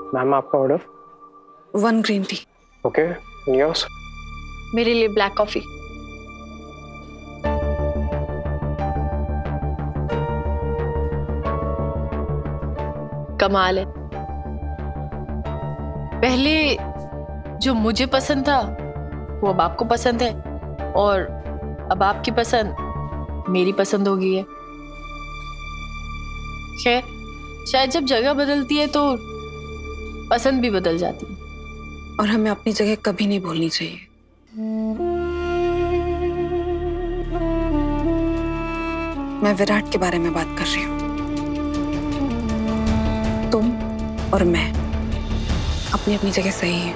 Ma'am आपका order? 1 green tea. Okay, yours? मेरे लिए ब्लैक कॉफी। कमाल है, पहले जो मुझे पसंद था वो अब आपको पसंद है, और अब आपकी पसंद मेरी पसंद हो गई है। खैर, शायद जब जगह बदलती है तो पसंद भी बदल जाती है। और हमें अपनी जगह कभी नहीं भूलनी चाहिए। मैं विराट के बारे में बात कर रही हूँ। तुम और मैं अपनी अपनी जगह सही है,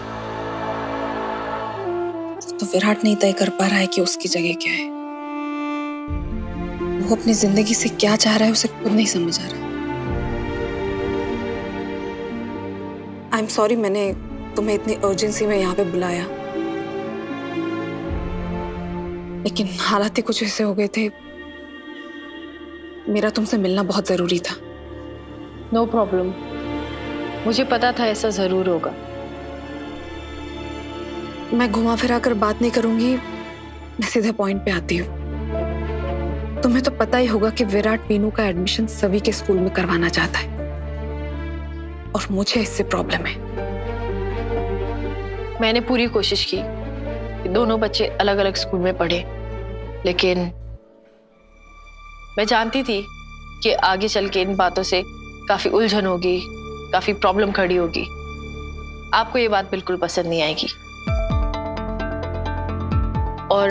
तो विराट नहीं तय कर पा रहा है कि उसकी जगह क्या है। वो अपनी जिंदगी से क्या चाह रहा है उसे खुद नहीं समझ आ रहा। आई एम सॉरी मैंने तुम्हें इतनी अर्जेंसी में यहाँ पे बुलाया, लेकिन हालात ही कुछ ऐसे हो गए थे। मेरा तुमसे मिलना बहुत जरूरी था। नो प्रॉब्लम, मुझे पता था ऐसा जरूर होगा। मैं घुमा फिरा कर बात नहीं करूंगी, मैं सीधे पॉइंट पे आती हूँ। तुम्हें तो पता ही होगा कि विराट वीनू का एडमिशन सभी के स्कूल में करवाना चाहता है, और मुझे इससे प्रॉब्लम है। मैंने पूरी कोशिश की कि दोनों बच्चे अलग अलग स्कूल में पढ़े, लेकिन मैं जानती थी कि आगे चल के इन बातों से काफी उलझन होगी, काफी प्रॉब्लम खड़ी होगी। आपको ये बात बिल्कुल पसंद नहीं आएगी। और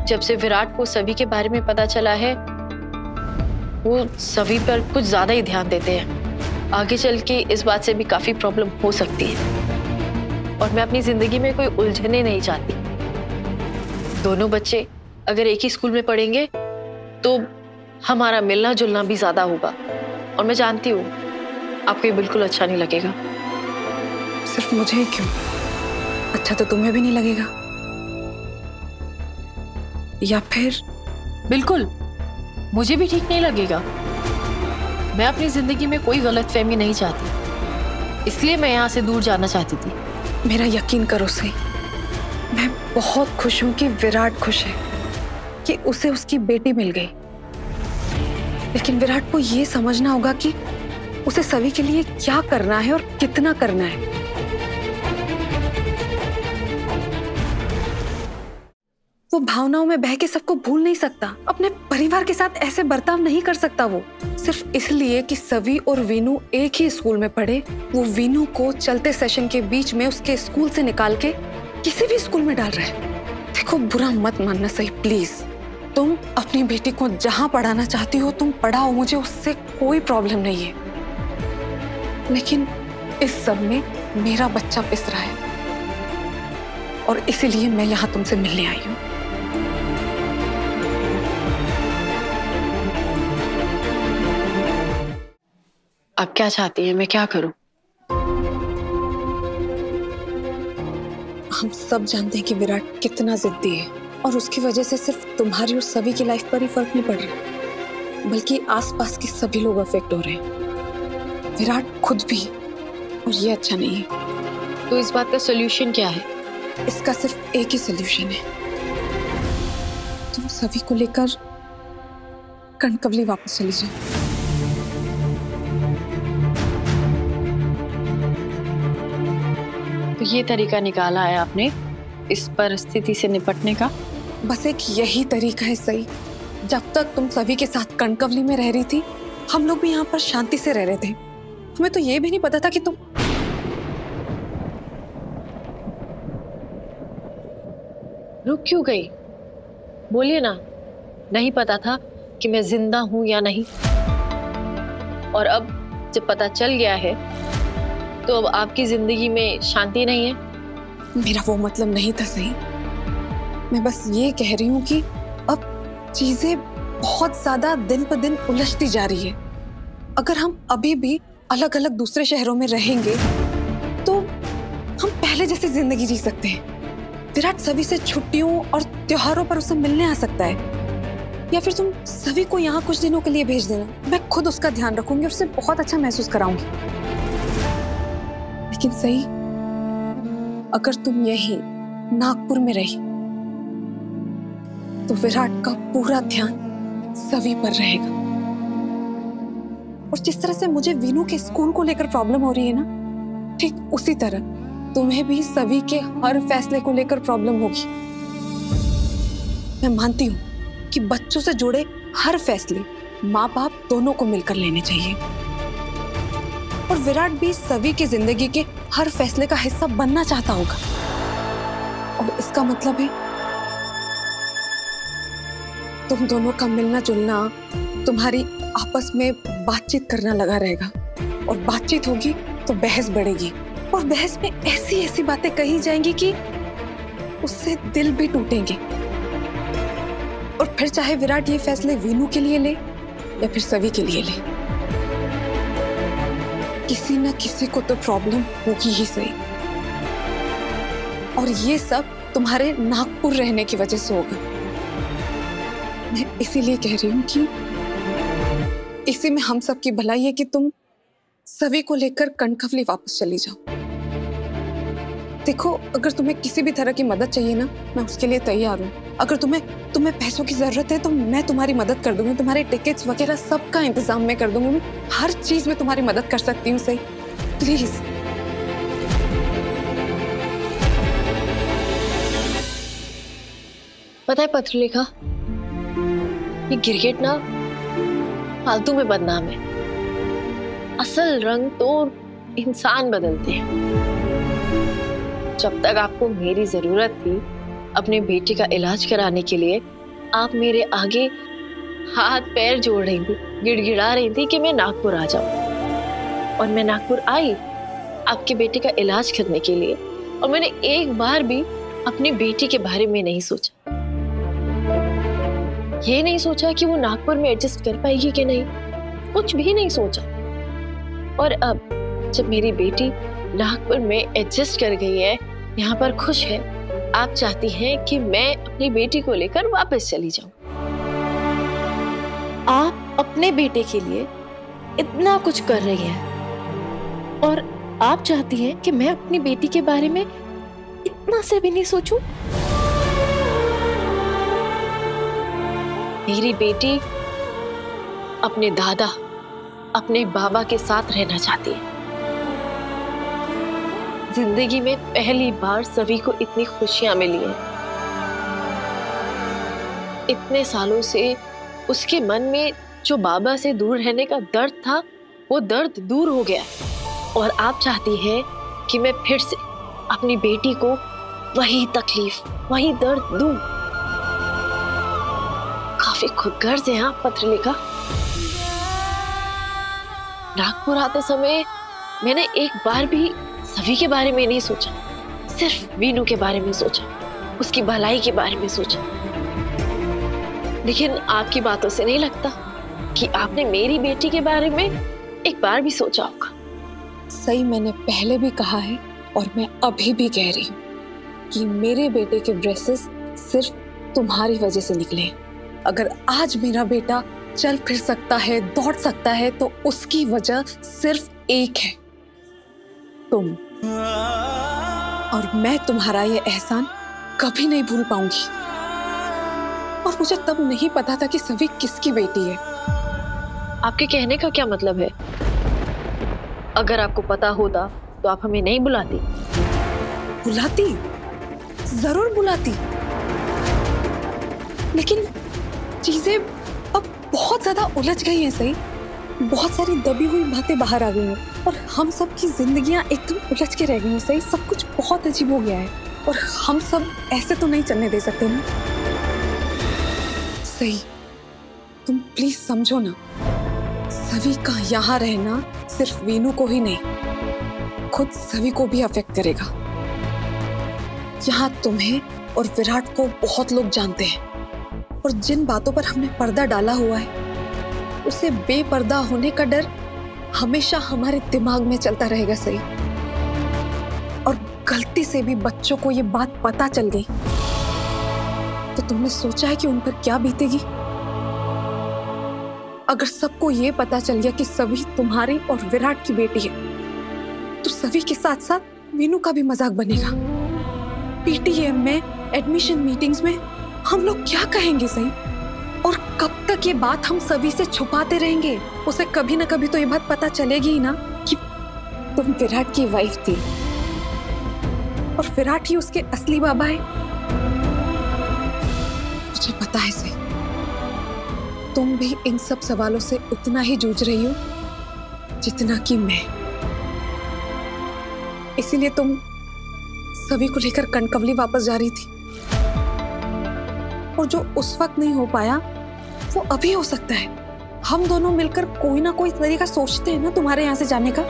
जब से विराट को सभी के बारे में पता चला है, वो सभी पर कुछ ज्यादा ही ध्यान देते हैं। आगे चल के इस बात से भी काफी प्रॉब्लम हो सकती है, और मैं अपनी जिंदगी में कोई उलझने नहीं चाहती। दोनों बच्चे अगर एक ही स्कूल में पढ़ेंगे तो हमारा मिलना जुलना भी ज्यादा होगा, और मैं जानती हूँ आपको ये बिल्कुल अच्छा नहीं लगेगा। सिर्फ मुझे ही क्यों, अच्छा तो तुम्हें भी नहीं लगेगा? या फिर बिल्कुल मुझे भी ठीक नहीं लगेगा। मैं अपनी जिंदगी में कोई गलतफहमी नहीं चाहती, इसलिए मैं यहाँ से दूर जाना चाहती थी। मेरा यकीन करो सही, मैं बहुत खुश हूं कि विराट खुश है कि उसे उसकी बेटी मिल गई। लेकिन विराट को ये समझना होगा कि उसे सभी के लिए क्या करना है और कितना करना है। वो भावनाओं में बह के सबको भूल नहीं सकता, अपने परिवार के साथ ऐसे बर्ताव नहीं कर सकता। वो सिर्फ इसलिए कि सवी और वीनू एक ही स्कूल में पढ़े, वो वीनू को चलते सेशन के बीच में उसके स्कूल से निकाल के किसी भी स्कूल में डाल रहा है। देखो, बुरा मत मानना सही प्लीज। तुम अपनी बेटी को जहां पढ़ाना चाहती हो तुम पढ़ाओ, मुझे उससे कोई प्रॉब्लम नहीं है। लेकिन इस सब में मेरा बच्चा पिस रहा है, और इसीलिए मैं यहाँ तुमसे मिलने आई हूँ। आप क्या चाहती हैं, मैं क्या करूं? हम सब जानते हैं कि विराट कितना जिद्दी है, और उसकी वजह से सिर्फ तुम्हारी और सभी की लाइफ पर ही फर्क नहीं पड़ रहा, बल्कि आसपास के सभी लोग अफेक्ट हो रहे हैं, विराट खुद भी, और ये अच्छा नहीं है। तो इस बात का सोल्यूशन क्या है? इसका सिर्फ एक ही सोल्यूशन है, तुम सभी को लेकर कनकवली वापस चली जाओ। तो ये तरीका निकाला है आपने इस परिस्थिति से निपटने का? बस एक यही तरीका है सही। जब तक तुम सभी के साथ कनकवली में रह रही थी, हम लोग भी यहाँ पर शांति से रह रहे थे। हमें तो ये भी नहीं पता था कि तुम रुक क्यों गई? बोलिए ना। नहीं पता था कि मैं जिंदा हूं या नहीं, और अब जब पता चल गया है तो अब आपकी जिंदगी में शांति नहीं है? मेरा वो मतलब नहीं था सही। मैं बस ये कह रही हूँ कि अब चीजें बहुत ज्यादा दिन पर दिन उलझती जा रही है। अगर हम अभी भी अलग अलग दूसरे शहरों में रहेंगे तो हम पहले जैसी जिंदगी जी सकते हैं। विराट सभी से छुट्टियों और त्योहारों पर उसे मिलने आ सकता है, या फिर तुम सभी को यहाँ कुछ दिनों के लिए भेज देना। मैं खुद उसका ध्यान रखूंगी और उसे बहुत अच्छा महसूस कराऊंगी। लेकिन सही, अगर तुम यहीं नागपुर में रही तो विराट का पूरा ध्यान सभी पर रहेगा। और जिस तरह से मुझे वीनू के स्कूल को लेकर प्रॉब्लम हो रही है ना, ठीक उसी तरह तुम्हें भी सभी के हर फैसले को लेकर प्रॉब्लम होगी। मैं मानती हूँ कि बच्चों से जुड़े हर फैसले माँ बाप दोनों को मिलकर लेने चाहिए, और विराट भी सभी की जिंदगी के हर फैसले का हिस्सा बनना चाहता होगा। और इसका मतलब है तुम दोनों का मिलना जुलना, तुम्हारी आपस में बातचीत करना लगा रहेगा, और बातचीत होगी तो बहस बढ़ेगी, और बहस में ऐसी ऐसी बातें कही जाएंगी कि उससे दिल भी टूटेंगे। और फिर चाहे विराट ये फैसले वीनू के लिए ले या फिर सभी के लिए ले, किसी ना किसी को तो प्रॉब्लम होगी ही सही। और ये सब तुम्हारे नागपुर रहने की वजह से होगा। मैं इसीलिए कह रही हूँ कि इसी में हम सब की भलाई है कि तुम सभी को लेकर कनकवली वापस चली जाओ। देखो, अगर तुम्हें किसी भी तरह की मदद चाहिए ना, मैं उसके लिए तैयार हूँ। अगर तुम्हें पैसों की जरूरत है तो मैं तुम्हारी मदद कर दूंगी। तुम्हारे टिकट्स वगैरह सबका इंतजाम मैं कर दूंगी। मैं हर चीज में तुम्हारी मदद कर सकती हूँ। सही, प्लीज। पता है पत्रलेखा, ये गिरगिट ना फालतू में बदनाम है। असल रंग तो इंसान बदलते हैं। जब तक आपको मेरी जरूरत थी अपने बेटे का इलाज कराने के लिए, आप मेरे आगे हाथ पैर जोड़ रही थी, गिड़गिड़ा रही थी कि मैं नागपुर आ जाऊं। और मैं नागपुर आई आपके बेटे का इलाज करने के लिए, और मैंने एक बार भी अपनी बेटी के बारे में नहीं सोचा। ये नहीं सोचा कि वो नागपुर में एडजस्ट कर पाएगी कि नहीं, कुछ भी नहीं सोचा। और अब जब मेरी बेटी नागपुर में एडजस्ट कर गई है, यहाँ पर खुश है, आप चाहती हैं कि मैं अपनी बेटी को लेकर वापस चली जाऊं। आप अपने बेटे के लिए इतना कुछ कर रही हैं, और आप चाहती हैं कि मैं अपनी बेटी के बारे में इतना से भी नहीं सोचूं। मेरी बेटी अपने दादा, अपने बाबा के साथ रहना चाहती है। जिंदगी में पहली बार सभी को इतनी खुशियां मिली हैं। इतने सालों से उसके मन में जो बाबा से दूर रहने का दर्द था, वो दर्द दूर हो गया। और आप चाहती हैं कि मैं फिर से अपनी बेटी को वही तकलीफ, वही दर्द दूं। काफी खुदगर्ज है आप पत्रलेखा। नागपुर आते समय मैंने एक बार भी सभी के बारे में नहीं सोचा, सिर्फ वीनू के बारे में सोचा, उसकी भलाई के बारे में सोचा। लेकिन आपकी बातों से नहीं लगता कि आपने मेरी बेटी के बारे में एक बार भी सोचा होगा। सही, मैंने पहले भी कहा है और मैं अभी भी कह रही हूँ कि मेरे बेटे के ब्रेसेस सिर्फ तुम्हारी वजह से निकले। अगर आज मेरा बेटा चल फिर सकता है, दौड़ सकता है, तो उसकी वजह सिर्फ एक है, तुम। और मैं तुम्हारा ये एहसान कभी नहीं भूल पाऊंगी। और मुझे तब नहीं पता था कि सभी किसकी बेटी है। आपके कहने का क्या मतलब है? अगर आपको पता होता तो आप हमें नहीं बुलाती? बुलाती, जरूर बुलाती, लेकिन चीजें अब बहुत ज्यादा उलझ गई हैं। सही, बहुत सारी दबी हुई बातें बाहर आ गई हैं और हम सब की जिंदगियां एकदम उलझ के रह गई हैं। सही, सब कुछ बहुत अजीब हो गया है और हम सब ऐसे तो नहीं चलने दे सकते ना। सही, तुम प्लीज समझो ना, सभी का यहाँ रहना सिर्फ वीनू को ही नहीं, खुद सभी को भी अफेक्ट करेगा। यहाँ तुम्हें और विराट को बहुत लोग जानते हैं, और जिन बातों पर हमने पर्दा डाला हुआ है, उसे बेपर्दा होने का डर हमेशा हमारे दिमाग में चलता रहेगा। सही, और गलती से भी बच्चों को ये बात पता चल गई तो तुमने सोचा है कि उन पर क्या बीतेगी? अगर सबको ये पता चल गया कि सभी तुम्हारी और विराट की बेटी है, तो सभी के साथ साथ वीनू का भी मजाक बनेगा। पीटीएम में, एडमिशन मीटिंग्स में हम लोग क्या कहेंगे सही? और कब तक ये बात हम सभी से छुपाते रहेंगे? उसे कभी ना कभी तो ये बात पता चलेगी ही ना कि तुम विराट की वाइफ थी और विराट ही उसके असली बाबा है। मुझे पता है सही, तुम भी इन सब सवालों से उतना ही जूझ रही हो जितना कि मैं। इसीलिए तुम सभी को लेकर कनकवली वापस जा रही थी, और जो उस वक्त नहीं हो पाया वो अभी हो सकता है। हम दोनों मिलकर कोई ना कोई तरीका सोचते हैं ना तुम्हारे यहाँ से जाने का।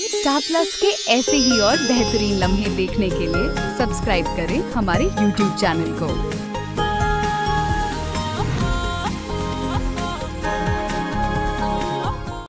स्टार प्लस के ऐसे ही और बेहतरीन लम्हे देखने के लिए सब्सक्राइब करें हमारे YouTube चैनल को।